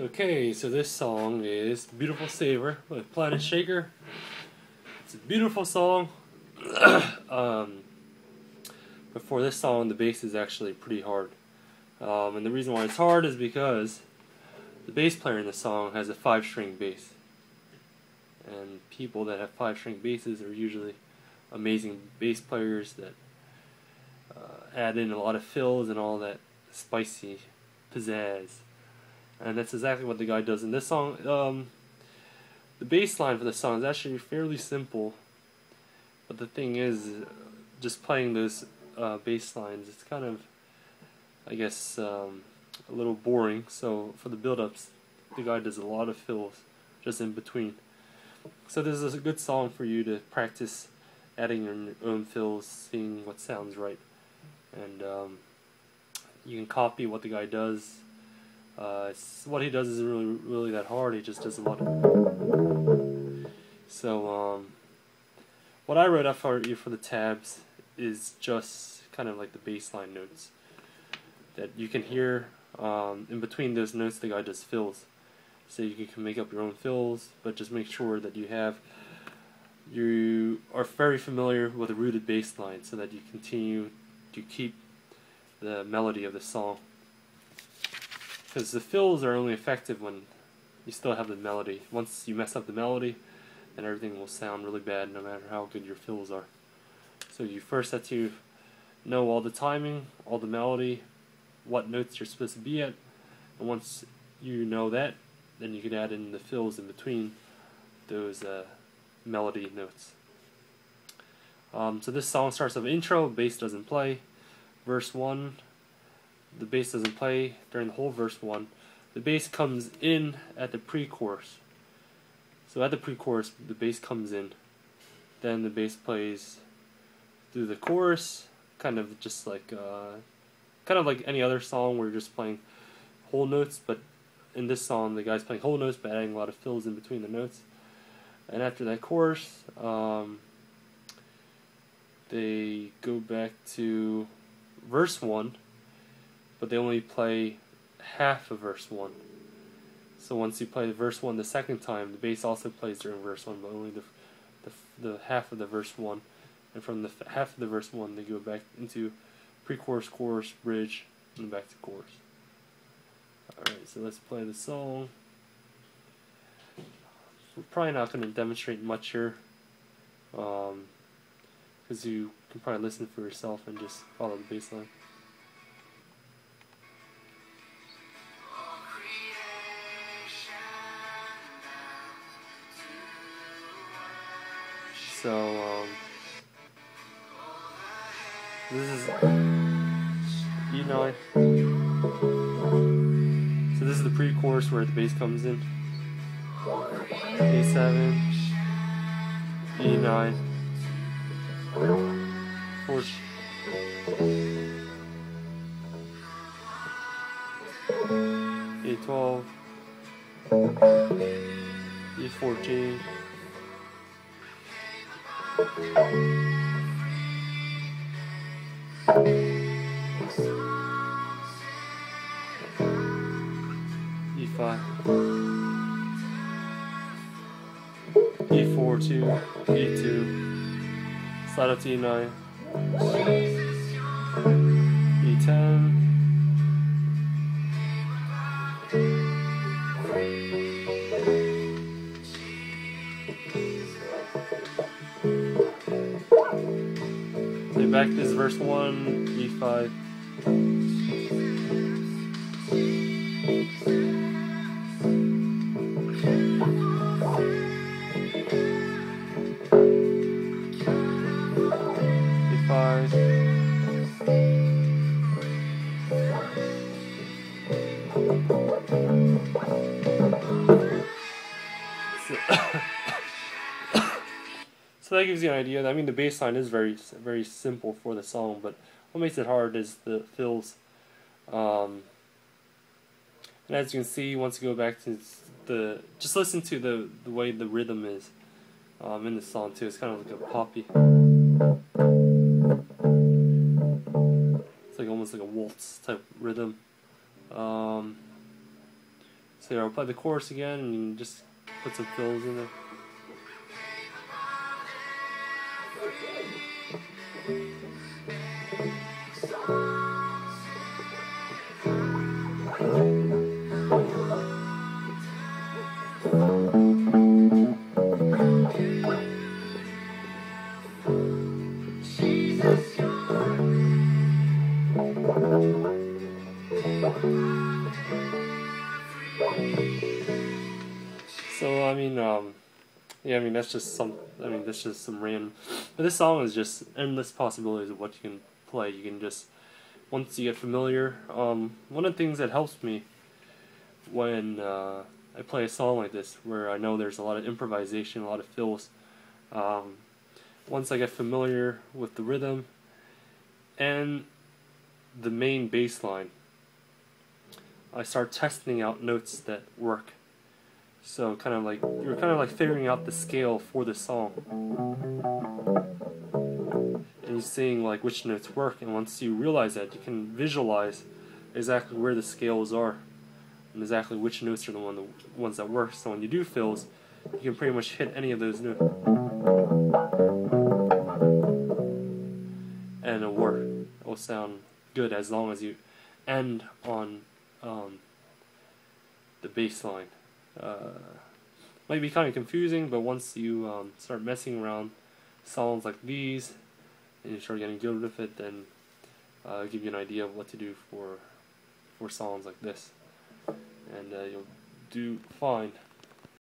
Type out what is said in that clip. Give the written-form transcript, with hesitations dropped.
Okay, so this song is Beautiful Saviour with Planet Shaker. It's a beautiful song. But for this song, the bass is actually pretty hard. And the reason why it's hard is because the bass player in the song has a 5-string bass. And people that have 5-string basses are usually amazing bass players that add in a lot of fills and all that spicy pizzazz. And that's exactly what the guy does in this song. The bass line for the song is actually fairly simple, but the thing is, just playing those bass lines, it's kind of, I guess, a little boring. So for the build-ups, the guy does a lot of fills just in between. So this is a good song for you to practice adding your own fills, seeing what sounds right, and you can copy what the guy does. What he does isn't really that hard. He just does a lot of. So what I wrote up for you for the tabs is just kind of like the bass line notes that you can hear. In between those notes, the guy does fills, so you can make up your own fills, but just make sure that you are very familiar with a rooted bass line, so that you continue to keep the melody of the song. Because the fills are only effective when you still have the melody. Once you mess up the melody, then everything will sound really bad no matter how good your fills are. So you first have to know all the timing, all the melody, what notes you're supposed to be at, and once you know that, then you can add in the fills in between those melody notes. So this song starts with intro, bass doesn't play. Verse 1, the bass doesn't play during the whole verse 1. The bass comes in at the pre-chorus. So at the pre-chorus, the bass comes in. Then the bass plays through the chorus, kind of just like any other song where you're just playing whole notes. But in this song, the guy's playing whole notes, but adding a lot of fills in between the notes. And after that chorus, they go back to verse 1. But they only play half of verse 1. So once you play verse 1 the second time, the bass also plays during verse 1, but only the half of the verse 1. And from the half of the verse 1, they go back into pre-chorus, chorus, bridge, and back to chorus. Alright, so let's play the song. We're probably not going to demonstrate much here, because you can probably listen for yourself and just follow the bass line. So, this is E9. So this is the pre-chorus where the bass comes in. A7, E9, 4, A12, E14, E5, E4, 2, E2, slide up to E9, E10, play back this verse 1, E5, So that gives you an idea. I mean, the bass line is very simple for the song, but what makes it hard is the fills. And as you can see, once you go back to just listen to the way the rhythm is in the song too. It's kind of like a poppy. It's like almost like a waltz type rhythm. So basically I'll play the chorus again and you can just put some fills in there. So that's just some. That's just some random. But this song is just endless possibilities of what you can play. You can just once you get familiar. One of the things that helps me when I play a song like this, where I know there's a lot of improvisation, a lot of fills. Once I get familiar with the rhythm and the main bass line, I start testing out notes that work. So you're kind of like figuring out the scale for the song, and you're seeing like which notes work. And once you realize that, you can visualize exactly where the scales are and exactly which notes are the ones that work. So when you do fills, you can pretty much hit any of those notes, and it'll work. It will sound good as long as you end on the bass line. Might be kind of confusing, but once you start messing around songs like these and you start getting good with it, then it'll give you an idea of what to do for songs like this, and you'll do fine.